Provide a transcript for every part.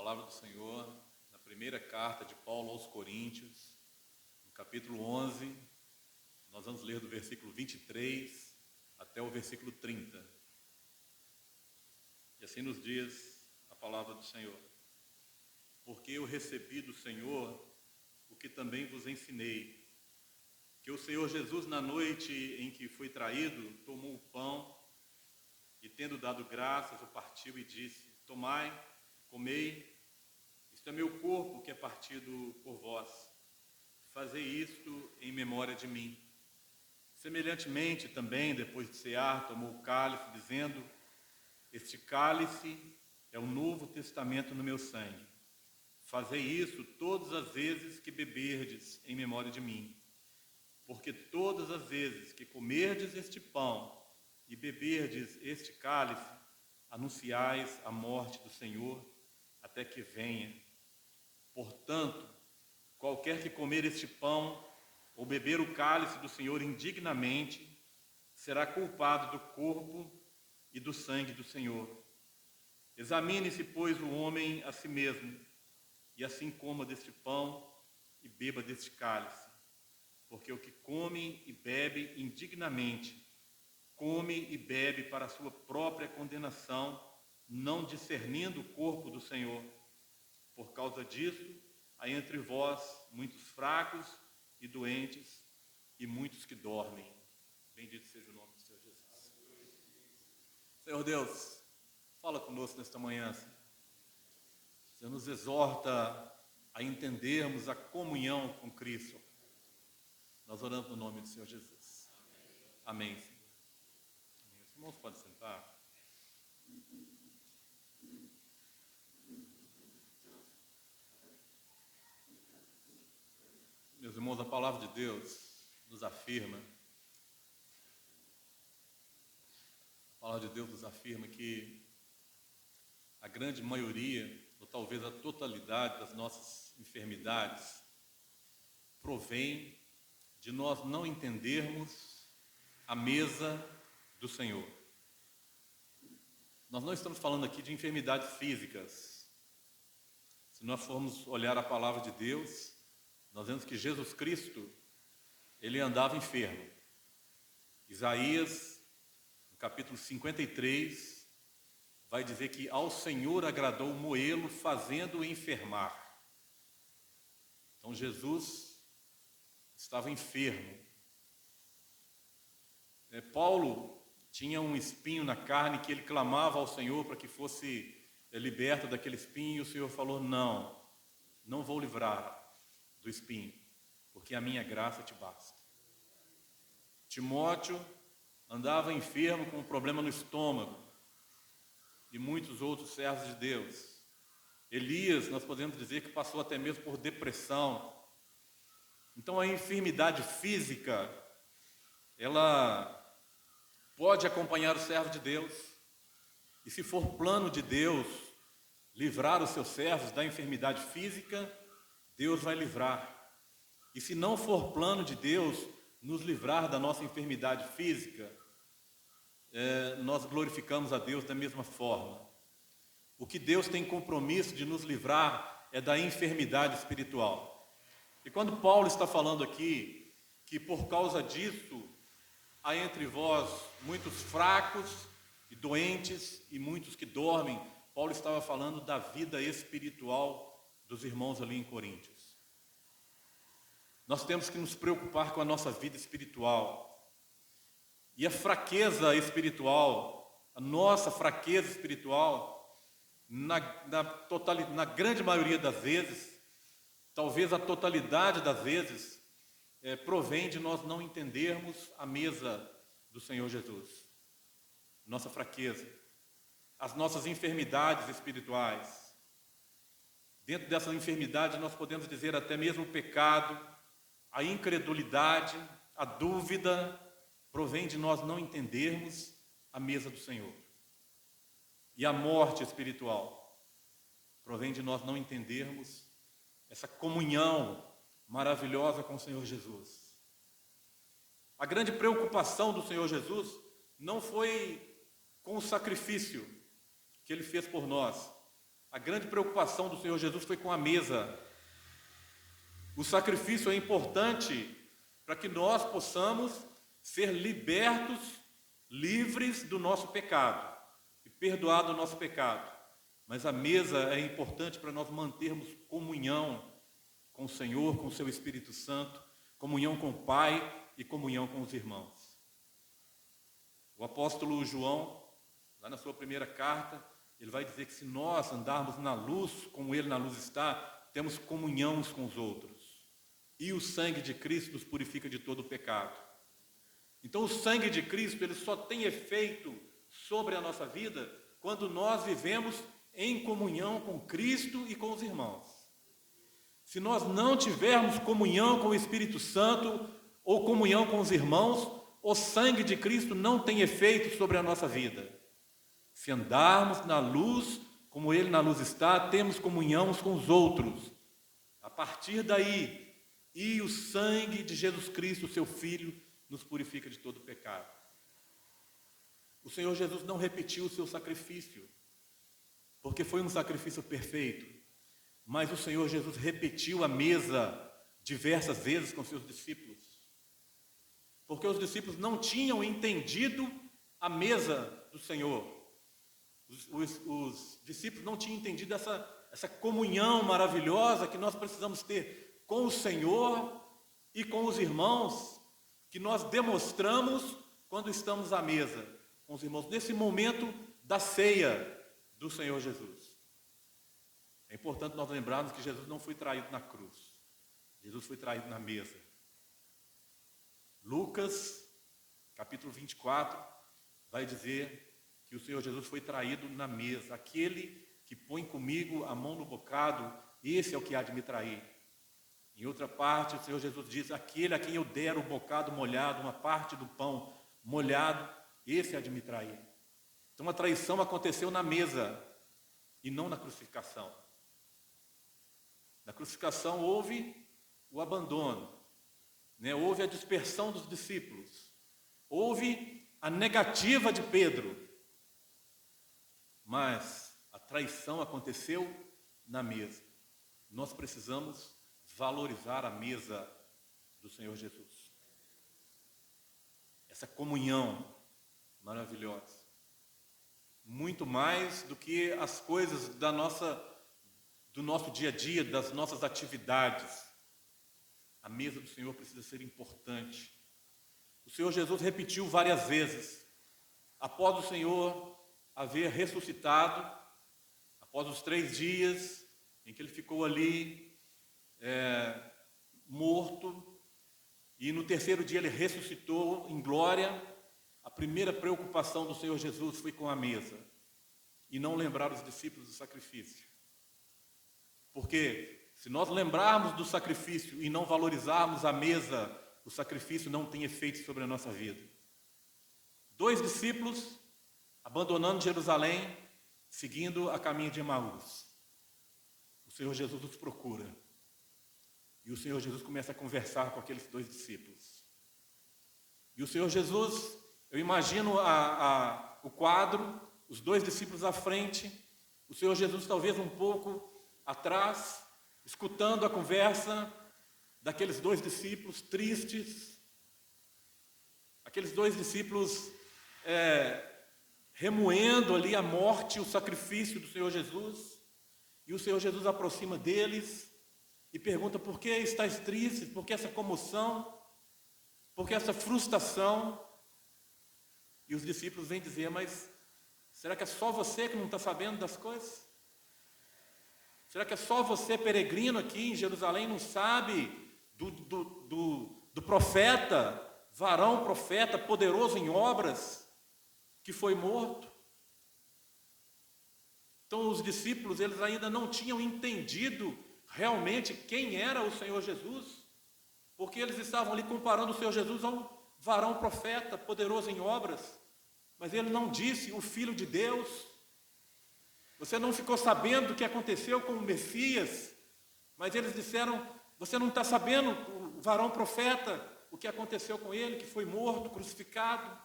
palavra do Senhor na primeira carta de Paulo aos Coríntios, no capítulo 11, nós vamos ler do versículo 23 até o versículo 30. E assim nos diz a palavra do Senhor. Porque eu recebi do Senhor o que também vos ensinei, que o Senhor Jesus, na noite em que foi traído, tomou o pão e, tendo dado graças, o partiu e disse: Tomai, comei, isto é meu corpo que é partido por vós. Fazei isto em memória de mim. Semelhantemente também, depois de cear, tomou o cálice, dizendo: Este cálice é o novo testamento no meu sangue. Fazei isso todas as vezes que beberdes em memória de mim. Porque todas as vezes que comerdes este pão e beberdes este cálice, anunciais a morte do Senhor até que venha. Portanto, qualquer que comer este pão ou beber o cálice do Senhor indignamente, será culpado do corpo e do sangue do Senhor. Examine-se, pois, o homem a si mesmo, e assim coma deste pão e beba deste cálice. Porque o que come e bebe indignamente, come e bebe para a sua própria condenação, não discernindo o corpo do Senhor. Por causa disso, há entre vós muitos fracos e doentes, e muitos que dormem. Bendito seja o nome do Senhor Jesus. Senhor Deus, fala conosco nesta manhã. Senhor, nos exorta a entendermos a comunhão com Cristo. Nós oramos no nome do Senhor Jesus. Amém, Senhor. Amém. Os irmãos podem sentar. Meus irmãos, a palavra de Deus nos afirma, que a grande maioria, ou talvez a totalidade das nossas enfermidades, provém de nós não entendermos a mesa do Senhor. Nós não estamos falando aqui de enfermidades físicas. Se nós formos olhar a palavra de Deus, nós vemos que Jesus Cristo, ele andava enfermo. Isaías, no capítulo 53, vai dizer que ao Senhor agradou moê-lo, fazendo-o enfermar. Então Jesus estava enfermo. Paulo tinha um espinho na carne que ele clamava ao Senhor para que fosse liberto daquele espinho, e o Senhor falou: não vou livrar do espinho, porque a minha graça te basta. Timóteo andava enfermo com um problema no estômago, e muitos outros servos de Deus. Elias, nós podemos dizer que passou até mesmo por depressão. Então a enfermidade física, ela pode acompanhar o servo de Deus, e se for plano de Deus livrar os seus servos da enfermidade física, Deus vai livrar. E se não for plano de Deus nos livrar da nossa enfermidade física, nós glorificamos a Deus da mesma forma. O que Deus tem compromisso de nos livrar é da enfermidade espiritual. E quando Paulo está falando aqui que por causa disso há entre vós muitos fracos e doentes e muitos que dormem, Paulo estava falando da vida espiritual dos irmãos ali em Coríntios. Nós temos que nos preocupar com a nossa vida espiritual. E a fraqueza espiritual, a nossa fraqueza espiritual, na grande maioria das vezes, talvez a totalidade das vezes, provém de nós não entendermos a mesa do Senhor Jesus. Nossa fraqueza, as nossas enfermidades espirituais. Dentro dessa enfermidade nós podemos dizer até mesmo o pecado, a incredulidade, a dúvida, provém de nós não entendermos a mesa do Senhor. E a morte espiritual provém de nós não entendermos essa comunhão maravilhosa com o Senhor Jesus. A grande preocupação do Senhor Jesus não foi com o sacrifício que Ele fez por nós, A grande preocupação do Senhor Jesus foi com a mesa. O sacrifício é importante para que nós possamos ser libertos, livres do nosso pecado e perdoado o nosso pecado. Mas a mesa é importante para nós mantermos comunhão com o Senhor, com o seu Espírito Santo, comunhão com o Pai e comunhão com os irmãos. O apóstolo João, lá na sua primeira carta, ele vai dizer que se nós andarmos na luz, como ele na luz está, temos comunhão uns com os outros. E o sangue de Cristo nos purifica de todo o pecado. Então o sangue de Cristo, ele só tem efeito sobre a nossa vida quando nós vivemos em comunhão com Cristo e com os irmãos. Se nós não tivermos comunhão com o Espírito Santo ou comunhão com os irmãos, o sangue de Cristo não tem efeito sobre a nossa vida. Se andarmos na luz, como ele na luz está, temos comunhão uns com os outros. A partir daí, e o sangue de Jesus Cristo, seu Filho, nos purifica de todo o pecado. O Senhor Jesus não repetiu o seu sacrifício, porque foi um sacrifício perfeito, mas o Senhor Jesus repetiu a mesa diversas vezes com seus discípulos, porque os discípulos não tinham entendido a mesa do Senhor. Os discípulos não tinham entendido essa comunhão maravilhosa que nós precisamos ter com o Senhor e com os irmãos, que nós demonstramos quando estamos à mesa com os irmãos, nesse momento da ceia do Senhor Jesus. É importante nós lembrarmos que Jesus não foi traído na cruz, Jesus foi traído na mesa. Lucas, capítulo 24, vai dizer que o Senhor Jesus foi traído na mesa. Aquele que põe comigo a mão no bocado, esse é o que há de me trair. Em outra parte, o Senhor Jesus diz: aquele a quem eu der o bocado molhado, uma parte do pão molhado, esse há de me trair. Então a traição aconteceu na mesa e não na crucificação. Na crucificação houve o abandono, houve a dispersão dos discípulos, houve a negativa de Pedro, mas a traição aconteceu na mesa. Nós precisamos valorizar a mesa do Senhor Jesus. Essa comunhão maravilhosa. Muito mais do que as coisas do nosso dia a dia, das nossas atividades. A mesa do Senhor precisa ser importante. O Senhor Jesus repetiu várias vezes, após o Senhor haver ressuscitado, após os 3 dias em que ele ficou ali morto, e no 3º dia ele ressuscitou em glória. A primeira preocupação do Senhor Jesus foi com a mesa e não lembrar os discípulos do sacrifício. Porque se nós lembrarmos do sacrifício e não valorizarmos a mesa, o sacrifício não tem efeito sobre a nossa vida. 2 discípulos abandonando Jerusalém, seguindo a caminho de Emaús. O Senhor Jesus os procura. E o Senhor Jesus começa a conversar com aqueles 2 discípulos. E o Senhor Jesus, eu imagino o quadro, os 2 discípulos à frente, o Senhor Jesus talvez um pouco atrás, escutando a conversa daqueles 2 discípulos tristes, aqueles 2 discípulos remoendo ali a morte e o sacrifício do Senhor Jesus, e o Senhor Jesus aproxima deles e pergunta: por que estáis tristes? Por que essa comoção? Por que essa frustração? E os discípulos vêm dizer: mas será que é só você que não está sabendo das coisas? Será que é só você, peregrino aqui em Jerusalém, não sabe do profeta, varão profeta, poderoso em obras, que foi morto? Então os discípulos, eles ainda não tinham entendido realmente quem era o Senhor Jesus, porque eles estavam ali comparando o Senhor Jesus a um varão profeta, poderoso em obras, mas ele não disse o Filho de Deus. Você não ficou sabendo do que aconteceu com o Messias, mas eles disseram: você não está sabendo, o varão profeta, o que aconteceu com ele, que foi morto, crucificado.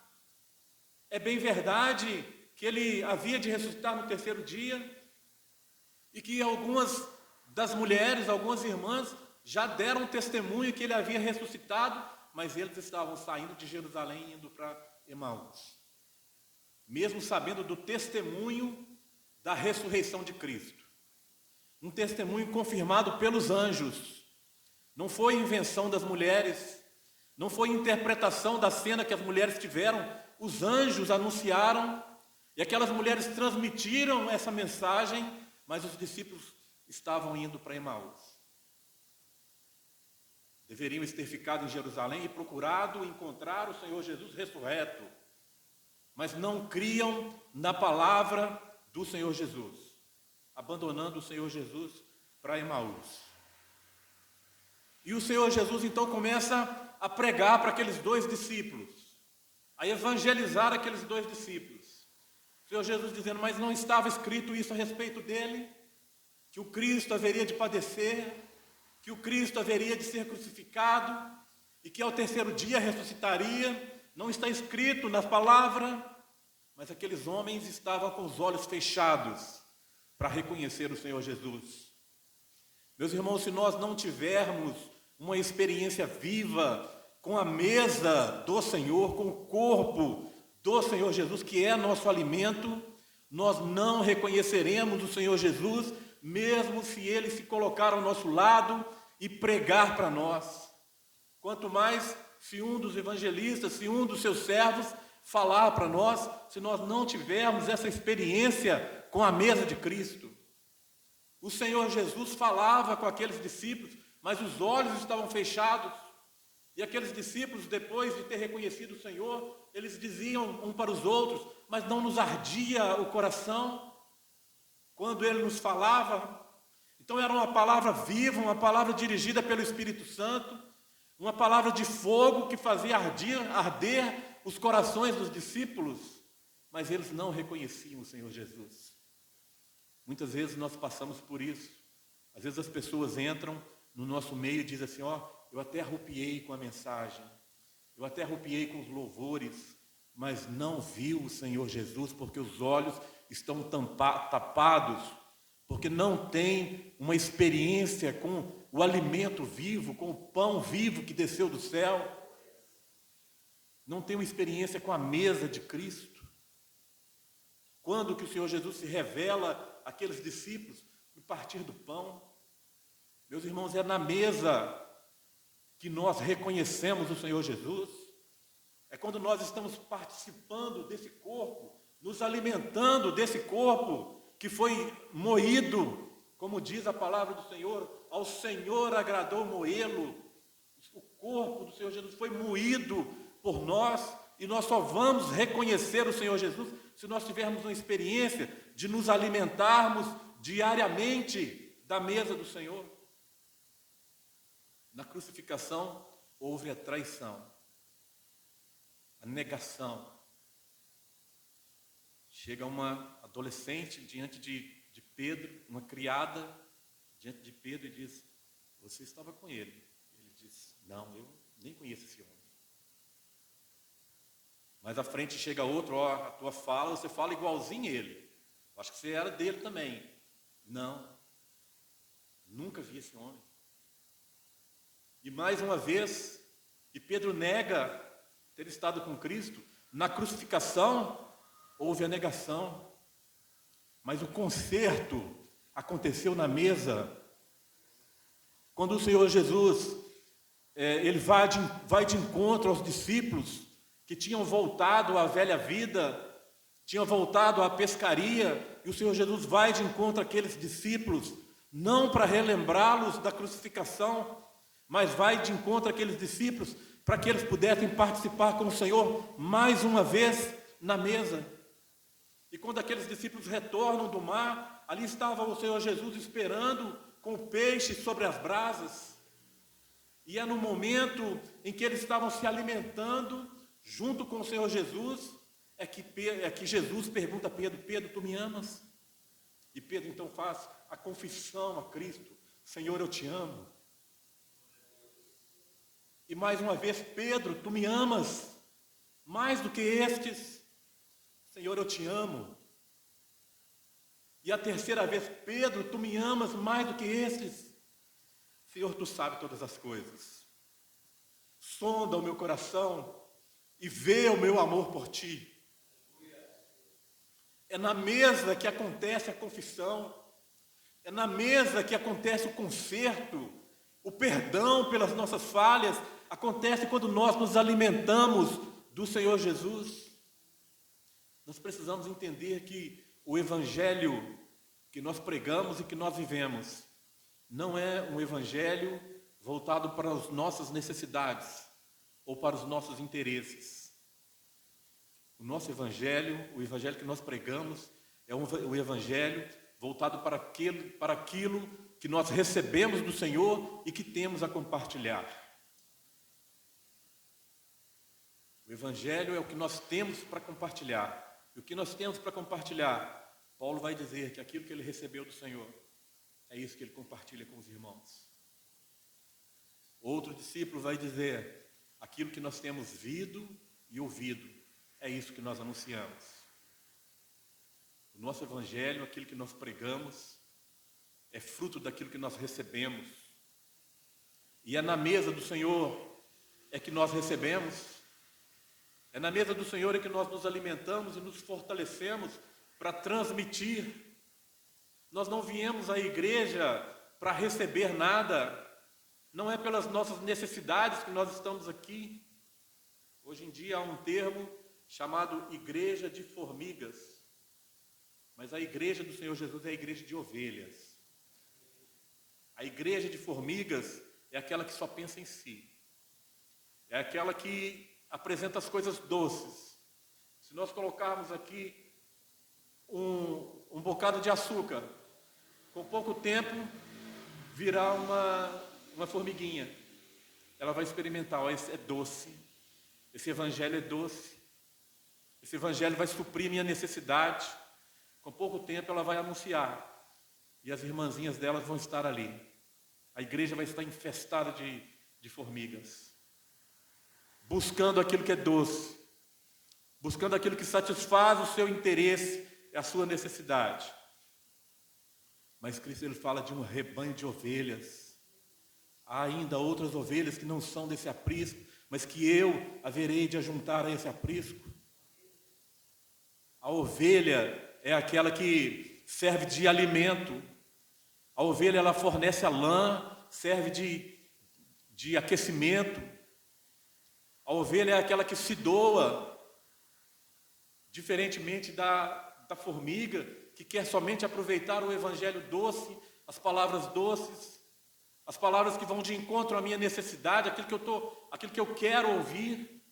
É bem verdade que ele havia de ressuscitar no 3º dia, e que algumas das mulheres, algumas irmãs, já deram testemunho que ele havia ressuscitado, mas eles estavam saindo de Jerusalém e indo para Emaús, mesmo sabendo do testemunho da ressurreição de Cristo. Um testemunho confirmado pelos anjos. Não foi invenção das mulheres, não foi interpretação da cena que as mulheres tiveram. Os anjos anunciaram e aquelas mulheres transmitiram essa mensagem, mas os discípulos estavam indo para Emaús. Deveriam ter ficado em Jerusalém e procurado encontrar o Senhor Jesus ressurreto, mas não criam na palavra do Senhor Jesus, abandonando o Senhor Jesus para Emaús. E o Senhor Jesus então começa a pregar para aqueles dois discípulos, a evangelizar aqueles dois discípulos. O Senhor Jesus dizendo, mas não estava escrito isso a respeito dele? Que o Cristo haveria de padecer, que o Cristo haveria de ser crucificado e que ao terceiro dia ressuscitaria. Não está escrito na palavra, mas aqueles homens estavam com os olhos fechados para reconhecer o Senhor Jesus. Meus irmãos, se nós não tivermos uma experiência viva com a mesa do Senhor, com o corpo do Senhor Jesus, que é nosso alimento, nós não reconheceremos o Senhor Jesus, mesmo se Ele se colocar ao nosso lado e pregar para nós. Quanto mais se um dos evangelistas, se um dos seus servos falar para nós, se nós não tivermos essa experiência com a mesa de Cristo. O Senhor Jesus falava com aqueles discípulos, mas os olhos estavam fechados. E aqueles discípulos, depois de ter reconhecido o Senhor, eles diziam um para os outros, mas não nos ardia o coração quando Ele nos falava. Então era uma palavra viva, uma palavra dirigida pelo Espírito Santo, uma palavra de fogo que fazia arder os corações dos discípulos, mas eles não reconheciam o Senhor Jesus. Muitas vezes nós passamos por isso. Às vezes as pessoas entram no nosso meio e dizem assim, eu até arrupiei com a mensagem, eu até arrupiei com os louvores, mas não viu o Senhor Jesus, porque os olhos estão tapados, porque não tem uma experiência com o alimento vivo, com o pão vivo que desceu do céu, não tem uma experiência com a mesa de Cristo. Quando que o Senhor Jesus se revela àqueles discípulos? No partir do pão. Meus irmãos, é na mesa que nós reconhecemos o Senhor Jesus. É quando nós estamos participando desse corpo, nos alimentando desse corpo que foi moído, como diz a palavra do Senhor, ao Senhor agradou moê-lo. O corpo do Senhor Jesus foi moído por nós, e nós só vamos reconhecer o Senhor Jesus se nós tivermos uma experiência de nos alimentarmos diariamente da mesa do Senhor. Na crucificação houve a traição, a negação. Chega uma adolescente diante de Pedro, uma criada diante de Pedro e diz, você estava com ele. Ele diz, não, eu nem conheço esse homem. Mais à frente chega outro, a tua fala, você fala igualzinho a ele. Acho que você era dele também. Não, nunca vi esse homem. E mais uma vez, que Pedro nega ter estado com Cristo, na crucificação houve a negação, mas o conserto aconteceu na mesa. Quando o Senhor Jesus, ele vai de encontro aos discípulos que tinham voltado à velha vida, tinham voltado à pescaria, e o Senhor Jesus vai de encontro àqueles discípulos, não para relembrá-los da crucificação, mas vai de encontro àqueles discípulos para que eles pudessem participar com o Senhor mais uma vez na mesa. E quando aqueles discípulos retornam do mar, ali estava o Senhor Jesus esperando com o peixe sobre as brasas. E é no momento em que eles estavam se alimentando junto com o Senhor Jesus, é que Jesus pergunta a Pedro, Pedro, tu me amas? E Pedro então faz a confissão a Cristo, Senhor, eu te amo. E mais uma vez, Pedro, tu me amas mais do que estes? Senhor, eu te amo. E a terceira vez: Pedro, tu me amas mais do que estes? Senhor, tu sabes todas as coisas. Sonda o meu coração e vê o meu amor por ti. É na mesa que acontece a confissão. É na mesa que acontece o conserto, o perdão pelas nossas falhas. Acontece quando nós nos alimentamos do Senhor Jesus. Nós precisamos entender que o evangelho que nós pregamos e que nós vivemos não é um evangelho voltado para as nossas necessidades ou para os nossos interesses. O nosso evangelho, o evangelho que nós pregamos, é um evangelho voltado para aquilo que nós recebemos do Senhor e que temos a compartilhar. O evangelho é o que nós temos para compartilhar. E o que nós temos para compartilhar, Paulo vai dizer que aquilo que ele recebeu do Senhor, é isso que ele compartilha com os irmãos. Outro discípulo vai dizer: aquilo que nós temos visto e ouvido, é isso que nós anunciamos. O nosso evangelho, aquilo que nós pregamos, é fruto daquilo que nós recebemos. E é na mesa do Senhor é que nós recebemos. É na mesa do Senhor é que nós nos alimentamos e nos fortalecemos para transmitir. Nós não viemos à igreja para receber nada. Não é pelas nossas necessidades que nós estamos aqui. Hoje em dia há um termo chamado igreja de formigas. Mas a igreja do Senhor Jesus é a igreja de ovelhas. A igreja de formigas é aquela que só pensa em si. É aquela que apresenta as coisas doces. Se nós colocarmos aqui um bocado de açúcar, com pouco tempo virá uma formiguinha. Ela vai experimentar: ó, esse é doce. Esse evangelho é doce. Esse evangelho vai suprir minha necessidade. Com pouco tempo ela vai anunciar. E as irmãzinhas delas vão estar ali. A igreja vai estar infestada de formigas. Buscando aquilo que é doce. Buscando aquilo que satisfaz o seu interesse, a sua necessidade. Mas Cristo, ele fala de um rebanho de ovelhas. Há ainda outras ovelhas que não são desse aprisco, mas que eu haverei de ajuntar a esse aprisco. A ovelha é aquela que serve de alimento. A ovelha, ela fornece a lã, serve de aquecimento. A ovelha é aquela que se doa, diferentemente da formiga, que quer somente aproveitar o evangelho doce, as palavras doces, as palavras que vão de encontro à minha necessidade, aquilo que eu quero ouvir.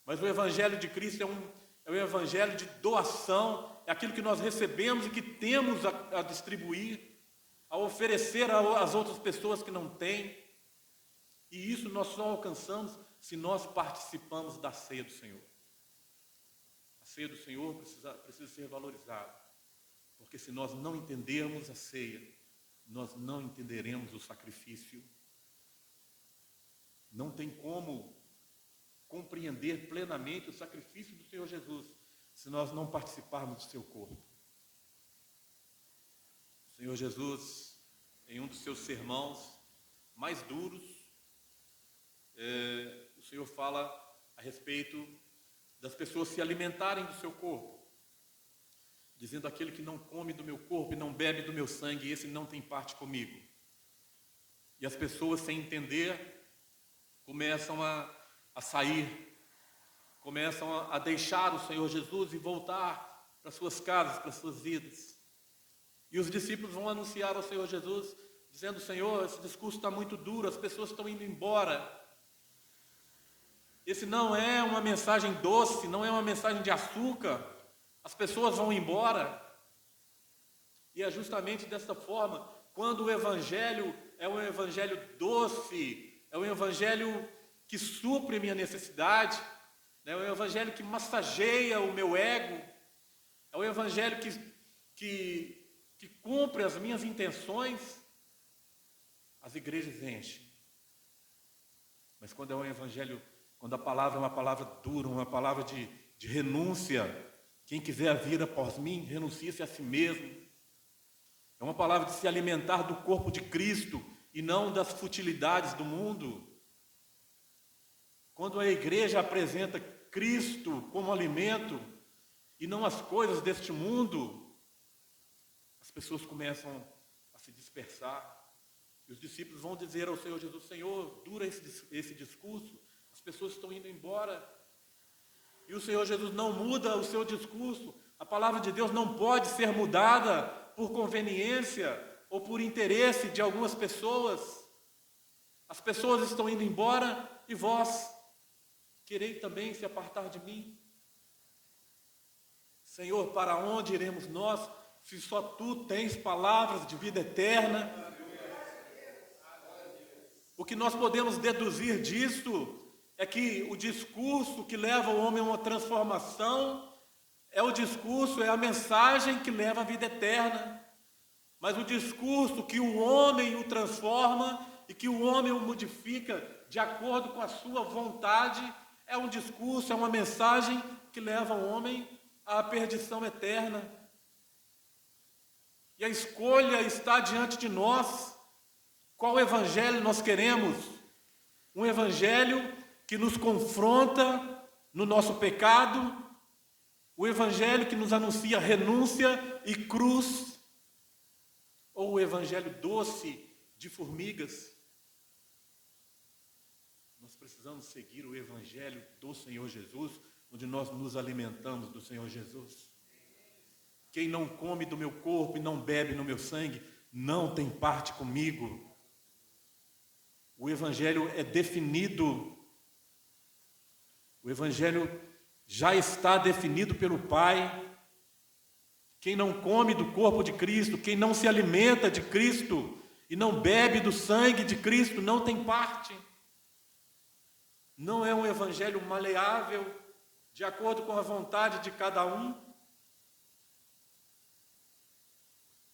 Mas o evangelho de Cristo é um evangelho de doação, é aquilo que nós recebemos e que temos a distribuir, a oferecer às outras pessoas que não têm. E isso nós só alcançamos se nós participamos da ceia do Senhor. A ceia do Senhor precisa ser valorizada, porque se nós não entendermos a ceia, nós não entenderemos o sacrifício. Não tem como compreender plenamente o sacrifício do Senhor Jesus se nós não participarmos do seu corpo. O Senhor Jesus, em um dos seus sermãos mais duros, o Senhor fala a respeito das pessoas se alimentarem do seu corpo, dizendo: aquele que não come do meu corpo e não bebe do meu sangue, esse não tem parte comigo. E as pessoas, sem entender, começam a sair, começam a deixar o Senhor Jesus e voltar para suas casas, para suas vidas. E os discípulos vão anunciar ao Senhor Jesus, dizendo: Senhor, esse discurso está muito duro, as pessoas estão indo embora. Esse não é uma mensagem doce, não é uma mensagem de açúcar. As pessoas vão embora. E é justamente dessa forma, quando o evangelho é um evangelho doce, é um evangelho que supre minha necessidade, é um evangelho que massageia o meu ego, é um evangelho que cumpre as minhas intenções, as igrejas enchem. Mas quando é um evangelho, quando a palavra é uma palavra dura, uma palavra de renúncia, Quem quiser vir após mim, renuncie-se a si mesmo. É uma palavra de se alimentar do corpo de Cristo e não das futilidades do mundo. Quando a igreja apresenta Cristo como alimento e não as coisas deste mundo, as pessoas começam a se dispersar. E os discípulos vão dizer ao Senhor Jesus: Senhor, dura esse discurso, as pessoas estão indo embora. E o Senhor Jesus não muda o seu discurso. A palavra de Deus não pode ser mudada por conveniência ou por interesse de algumas pessoas. As pessoas estão indo embora e vós quereis também se apartar de mim? Senhor, para onde iremos nós, se só Tu tens palavras de vida eterna? O que nós podemos deduzir disso é que o discurso que leva o homem a uma transformação é o discurso, é a mensagem que leva à vida eterna. Mas o discurso que o homem o transforma e que o homem o modifica de acordo com a sua vontade é um discurso, é uma mensagem que leva o homem à perdição eterna. E a escolha está diante de nós. Qual evangelho nós queremos? Um evangelho que nos confronta no nosso pecado, o evangelho que nos anuncia renúncia e cruz, ou o evangelho doce de formigas? Nós precisamos seguir o evangelho do Senhor Jesus, onde nós nos alimentamos do Senhor Jesus. Quem não come do meu corpo e não bebe no meu sangue, não tem parte comigo. O evangelho é definido. O evangelho já está definido pelo Pai. Quem não come do corpo de Cristo, quem não se alimenta de Cristo e não bebe do sangue de Cristo, não tem parte. Não é um evangelho maleável, de acordo com a vontade de cada um.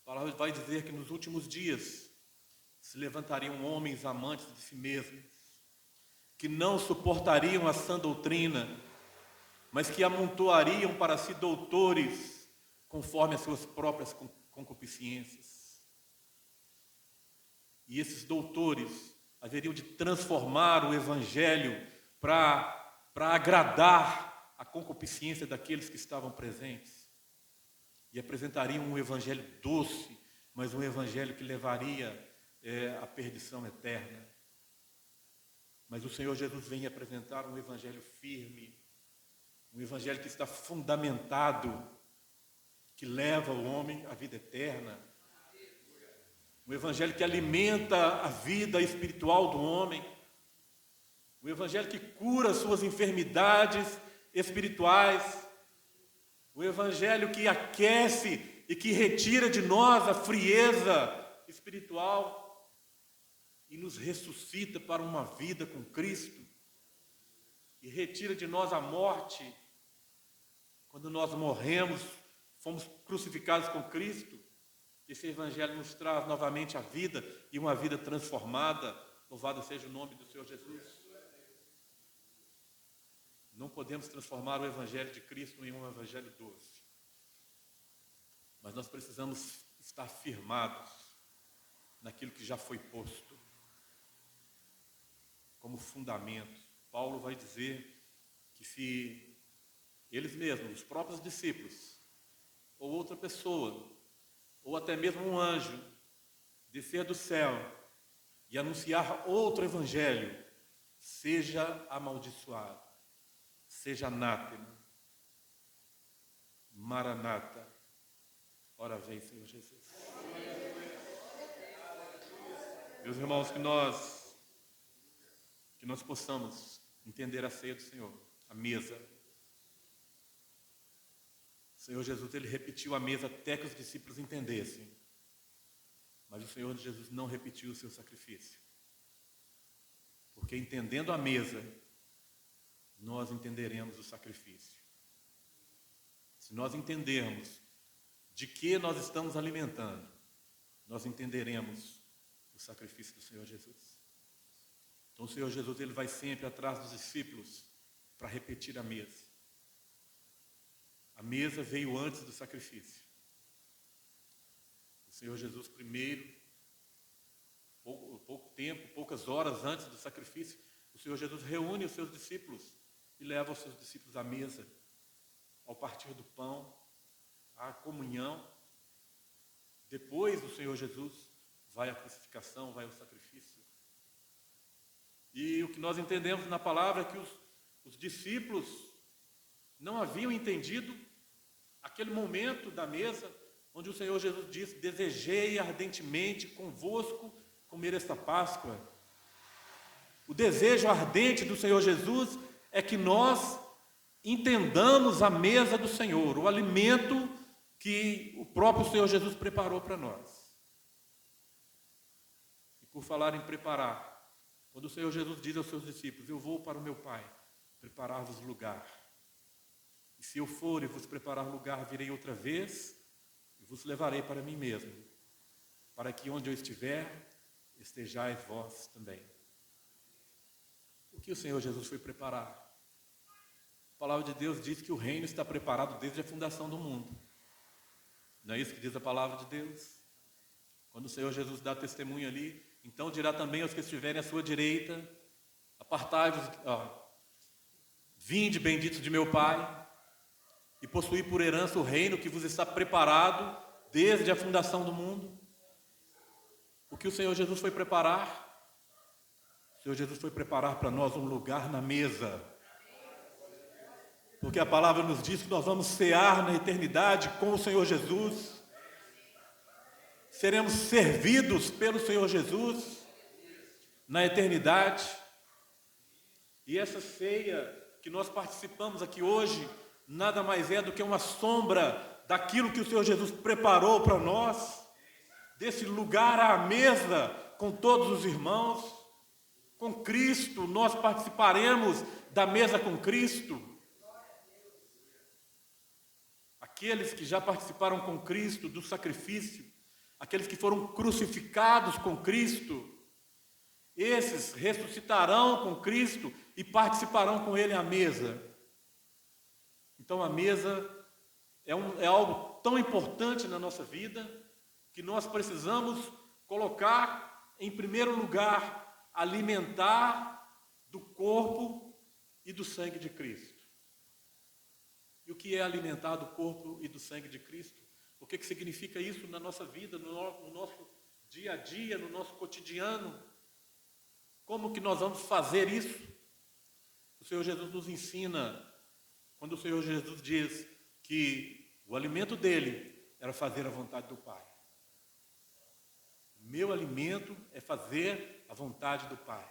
A palavra vai dizer que nos últimos dias se levantariam homens amantes de si mesmos, que não suportariam a sã doutrina, mas que amontoariam para si doutores conforme as suas próprias concupiscências. E esses doutores haveriam de transformar o evangelho para agradar a concupiscência daqueles que estavam presentes. E apresentariam um evangelho doce, mas um evangelho que levaria à perdição eterna. Mas o Senhor Jesus vem apresentar um evangelho firme, um evangelho que está fundamentado, que leva o homem à vida eterna. Um evangelho que alimenta a vida espiritual do homem. Um evangelho que cura suas enfermidades espirituais. Um evangelho que aquece e que retira de nós a frieza espiritual e nos ressuscita para uma vida com Cristo. E retira de nós a morte. Quando nós morremos, fomos crucificados com Cristo. Esse evangelho nos traz novamente a vida e uma vida transformada. Louvado seja o nome do Senhor Jesus. Não podemos transformar o evangelho de Cristo em um evangelho doce. Mas nós precisamos estar firmados naquilo que já foi posto como fundamento. Paulo vai dizer que se eles mesmos, os próprios discípulos, ou outra pessoa, ou até mesmo um anjo, descer do céu e anunciar outro evangelho, seja amaldiçoado, seja anátema, maranata, ora vem, Senhor Jesus. Meus irmãos, que nós possamos entender a ceia do Senhor, a mesa. O Senhor Jesus, Ele repetiu a mesa até que os discípulos entendessem. Mas o Senhor Jesus não repetiu o seu sacrifício. Porque entendendo a mesa, nós entenderemos o sacrifício. Se nós entendermos de que nós estamos alimentando, nós entenderemos o sacrifício do Senhor Jesus. Então o Senhor Jesus, Ele vai sempre atrás dos discípulos para repetir a A mesa veio antes do sacrifício. O Senhor Jesus primeiro, pouco tempo, poucas horas antes do sacrifício, o Senhor Jesus reúne os seus discípulos e leva os seus discípulos à mesa, ao partir do pão, à comunhão. Depois o Senhor Jesus vai à crucificação, vai ao sacrifício. E o que nós entendemos na palavra é que os discípulos não haviam entendido aquele momento da mesa, onde o Senhor Jesus disse: desejei ardentemente convosco comer esta Páscoa. O desejo ardente do Senhor Jesus é que nós entendamos a mesa do Senhor, o alimento que o próprio Senhor Jesus preparou para nós. E por falar em preparar, quando o Senhor Jesus diz aos seus discípulos: eu vou para o meu Pai, preparar-vos lugar. E se eu for e vos preparar lugar, virei outra vez e vos levarei para mim mesmo, para que onde eu estiver, estejais vós também. O que o Senhor Jesus foi preparar? A palavra de Deus diz que o reino está preparado desde a fundação do mundo. Não é isso que diz a palavra de Deus? Quando o Senhor Jesus dá testemunho ali, então dirá também aos que estiverem à sua direita: apartai-vos, vinde benditos de meu Pai, e possuí por herança o reino que vos está preparado desde a fundação do mundo. O que o Senhor Jesus foi preparar? O Senhor Jesus foi preparar para nós um lugar na mesa. Porque a palavra nos diz que nós vamos cear na eternidade com o Senhor Jesus. Seremos servidos pelo Senhor Jesus na eternidade. E essa ceia que nós participamos aqui hoje nada mais é do que uma sombra daquilo que o Senhor Jesus preparou para nós, desse lugar à mesa com todos os irmãos. Com Cristo, nós participaremos da mesa com Cristo. Aqueles que já participaram com Cristo do sacrifício, aqueles que foram crucificados com Cristo, esses ressuscitarão com Cristo e participarão com Ele à mesa. Então a mesa é algo tão importante na nossa vida que nós precisamos colocar em primeiro lugar, alimentar do corpo e do sangue de Cristo. E o que é alimentar do corpo e do sangue de Cristo? O que significa isso na nossa vida, no nosso dia a dia, no nosso cotidiano? Como que nós vamos fazer isso? O Senhor Jesus nos ensina, quando o Senhor Jesus diz que o alimento dele era fazer a vontade do Pai. Meu alimento é fazer a vontade do Pai.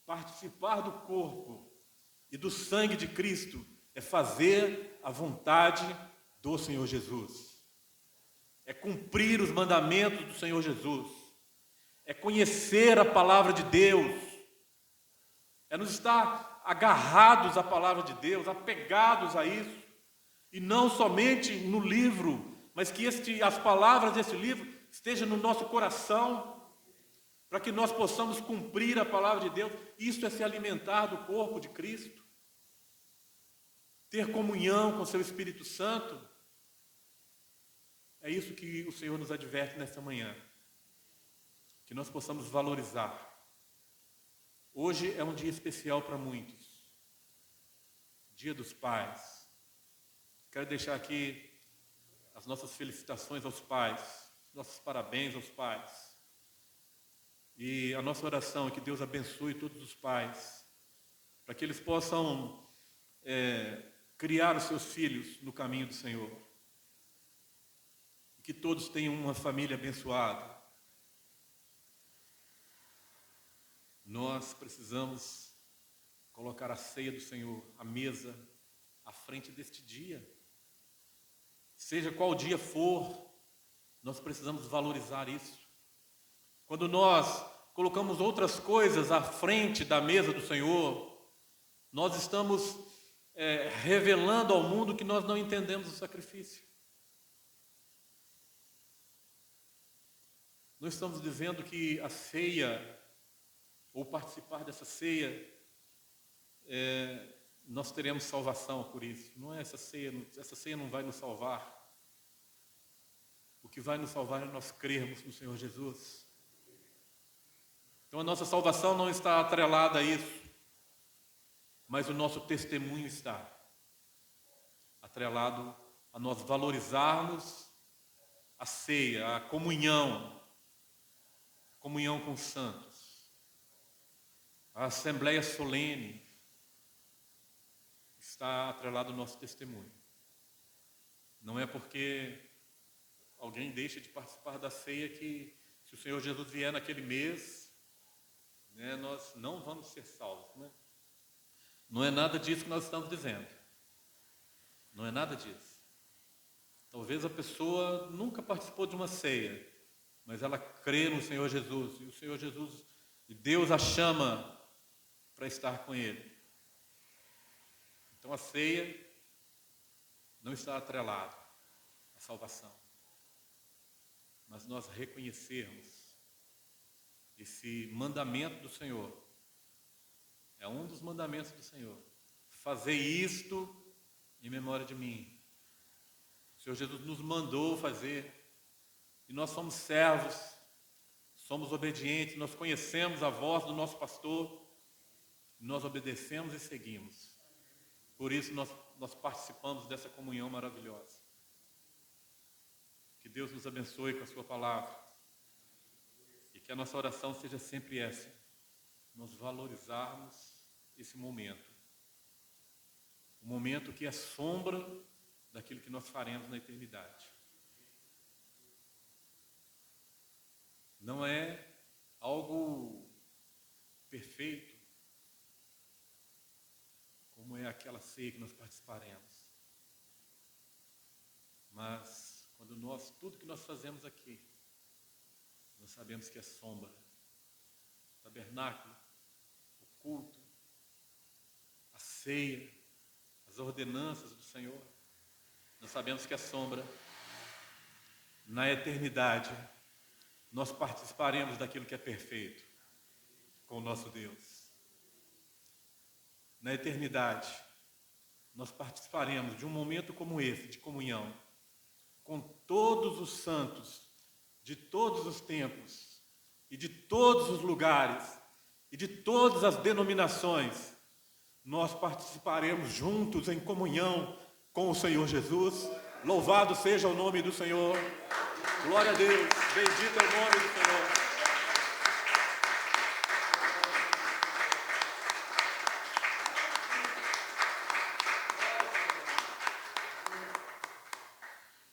Participar do corpo e do sangue de Cristo é fazer a vontade do Senhor Jesus. É cumprir os mandamentos do Senhor Jesus. É conhecer a palavra de Deus. É nos estar agarrados à palavra de Deus, apegados a isso. E não somente no livro, mas que as palavras desse livro estejam no nosso coração, para que nós possamos cumprir a palavra de Deus. Isso é se alimentar do corpo de Cristo. Ter comunhão com o seu Espírito Santo. É isso que o Senhor nos adverte nesta manhã. Que nós possamos valorizar. Hoje é um dia especial para muitos. Dia dos Pais. Quero deixar aqui as nossas felicitações aos pais, nossos parabéns aos pais. E a nossa oração é que Deus abençoe todos os pais, para que eles possam criar os seus filhos no caminho do Senhor. E que todos tenham uma família abençoada. Nós precisamos colocar a ceia do Senhor, a mesa, à frente deste dia. Seja qual dia for, nós precisamos valorizar isso. Quando nós colocamos outras coisas à frente da mesa do Senhor, nós estamos revelando ao mundo que nós não entendemos o sacrifício. Nós estamos dizendo que a ceia, ou participar dessa ceia, nós teremos salvação por isso. Não é essa ceia não vai nos salvar. O que vai nos salvar é nós crermos no Senhor Jesus. Então a nossa salvação não está atrelada a isso, mas o nosso testemunho está atrelado a nós valorizarmos a ceia, a comunhão com os santos, a assembleia solene está atrelado ao nosso testemunho. Não é porque alguém deixa de participar da ceia que, se o Senhor Jesus vier naquele mês, né, nós não vamos ser salvos, né? Não é nada disso que nós estamos dizendo. Não é nada disso. Talvez a pessoa nunca participou de uma ceia, mas ela crê no Senhor Jesus, e o Senhor Jesus, e Deus a chama para estar com Ele. Então a ceia não está atrelada à salvação, mas nós reconhecermos esse mandamento do Senhor. É um dos mandamentos do Senhor. Fazer isto em memória de mim. O Senhor Jesus nos mandou fazer, e nós somos servos, somos obedientes, nós conhecemos a voz do nosso pastor, nós obedecemos e seguimos. Por isso nós participamos dessa comunhão maravilhosa. Que Deus nos abençoe com a sua palavra, e que a nossa oração seja sempre essa: nós valorizarmos esse momento, o momento que é sombra daquilo que nós faremos na eternidade. Não é algo perfeito, como é aquela ceia que nós participaremos. Mas quando tudo que nós fazemos aqui, nós sabemos que é sombra. O tabernáculo, o culto, a ceia, as ordenanças do Senhor, nós sabemos que é sombra. Na eternidade, nós participaremos daquilo que é perfeito com o nosso Deus. Na eternidade, nós participaremos de um momento como esse, de comunhão, com todos os santos, de todos os tempos, e de todos os lugares, e de todas as denominações. Nós participaremos juntos em comunhão com o Senhor Jesus. Louvado seja o nome do Senhor. Glória a Deus. Bendito é o nome do Senhor.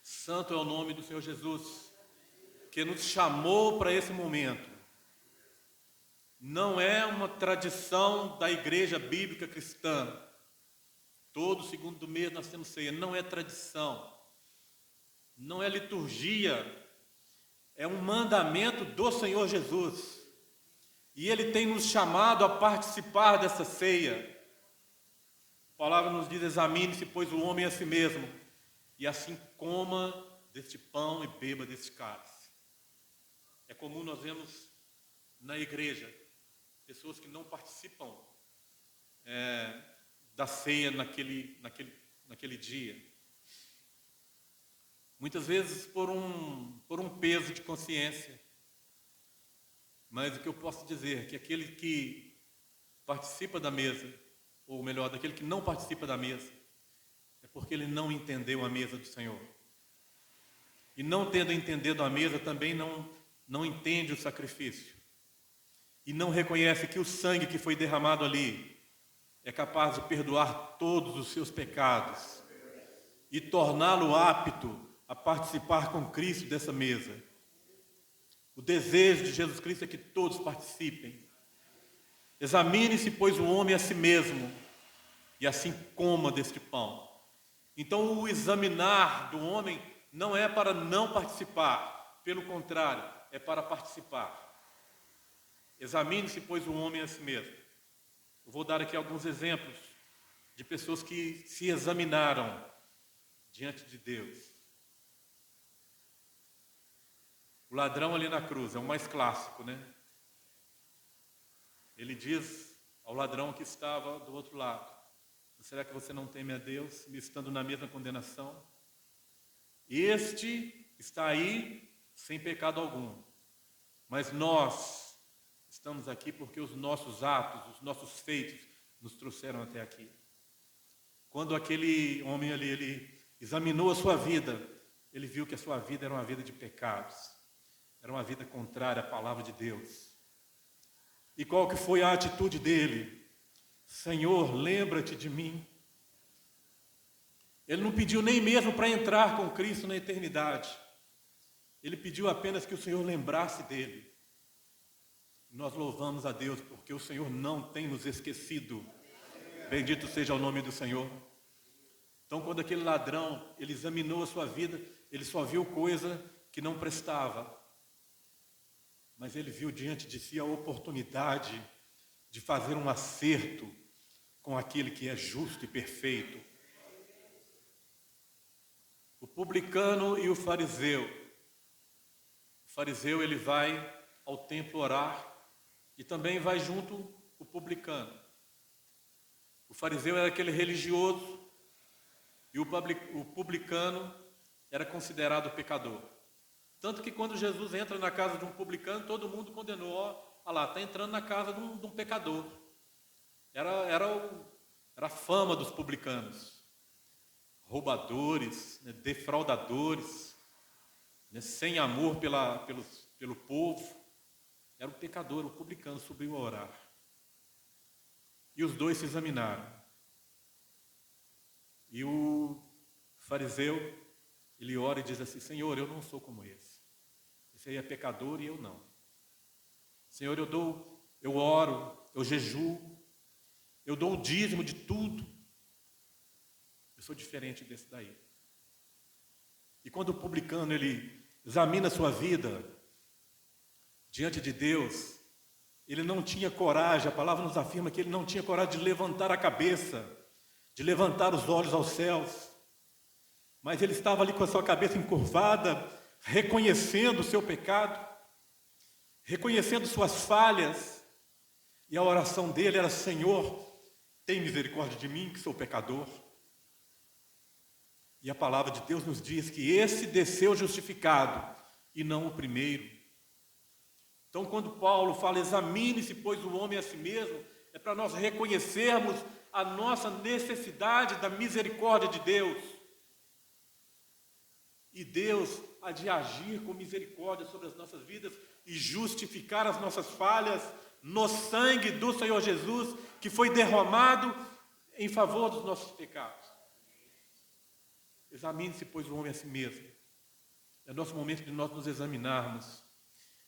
Santo é o nome do Senhor Jesus, que nos chamou para esse momento. Não é uma tradição da igreja bíblica cristã. Todo segundo do mês nós temos ceia. Não é tradição. Não é liturgia. É um mandamento do Senhor Jesus. E Ele tem nos chamado a participar dessa ceia. A palavra nos diz: examine-se, pois, o homem a si mesmo, e assim coma deste pão e beba deste cálice. É comum nós vemos na igreja pessoas que não participam da ceia naquele dia. Muitas vezes por um peso de consciência. Mas o que eu posso dizer é que aquele que participa da mesa, ou melhor, daquele que não participa da mesa, é porque ele não entendeu a mesa do Senhor. E não tendo entendido a mesa, também não entende o sacrifício. E não reconhece que o sangue que foi derramado ali é capaz de perdoar todos os seus pecados e torná-lo apto a participar com Cristo dessa mesa. O desejo de Jesus Cristo é que todos participem. Examine-se, pois, o homem a si mesmo, e assim coma deste pão. Então, o examinar do homem não é para não participar, pelo contrário, é para participar. Examine-se, pois, o homem a si mesmo. Eu vou dar aqui alguns exemplos de pessoas que se examinaram diante de Deus. O ladrão ali na cruz é o mais clássico, né? Ele diz ao ladrão que estava do outro lado: Será que você não teme a Deus, estando na mesma condenação? Este está aí sem pecado algum, mas nós estamos aqui porque os nossos atos, os nossos feitos nos trouxeram até aqui. Quando aquele homem ali, ele examinou a sua vida, ele viu que a sua vida era uma vida de pecados, era uma vida contrária à palavra de Deus. E qual que foi a atitude dele? Senhor, lembra-te de mim. Ele não pediu nem mesmo para entrar com Cristo na eternidade. Ele pediu apenas que o Senhor lembrasse dele. Nós louvamos a Deus porque o Senhor não tem nos esquecido. Bendito seja o nome do Senhor. Então, quando aquele ladrão, ele examinou a sua vida, ele só viu coisa que não prestava. Mas ele viu diante de si a oportunidade de fazer um acerto com aquele que é justo e perfeito. O publicano e o fariseu. O fariseu, ele vai ao templo orar e também vai junto o publicano. O fariseu era aquele religioso e o publicano era considerado pecador. Tanto que quando Jesus entra na casa de um publicano, todo mundo condenou. Olha lá, está entrando na casa de um pecador. Era a fama dos publicanos. Roubadores, né, defraudadores, né, sem amor pelo povo. Era um pecador, o publicano subiu a orar. E os dois se examinaram. E o fariseu, ele ora e diz assim: Senhor, eu não sou como esse. Esse aí é pecador e eu não. Senhor, eu oro, eu jejuo, eu dou o dízimo de tudo. Eu sou diferente desse daí. E quando o publicano, ele examina a sua vida diante de Deus, ele não tinha coragem, a palavra nos afirma que ele não tinha coragem de levantar a cabeça, de levantar os olhos aos céus, mas ele estava ali com a sua cabeça encurvada, reconhecendo o seu pecado, reconhecendo suas falhas, e a oração dele era: Senhor, tem misericórdia de mim, que sou pecador. E a palavra de Deus nos diz que esse desceu justificado, e não o primeiro. Então, quando Paulo fala, examine-se, pois, o homem a si mesmo, é para nós reconhecermos a nossa necessidade da misericórdia de Deus. E Deus há de agir com misericórdia sobre as nossas vidas e justificar as nossas falhas no sangue do Senhor Jesus, que foi derramado em favor dos nossos pecados. Examine-se, pois, o homem a si mesmo. É nosso momento de nós nos examinarmos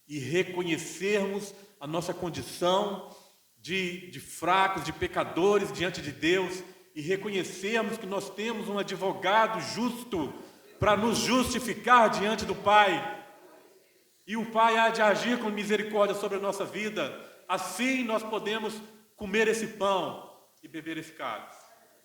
e reconhecermos a nossa condição de fracos, de pecadores diante de Deus, e reconhecermos que nós temos um advogado justo para nos justificar diante do Pai. E o Pai há de agir com misericórdia sobre a nossa vida. Assim nós podemos comer esse pão e beber esse cálice.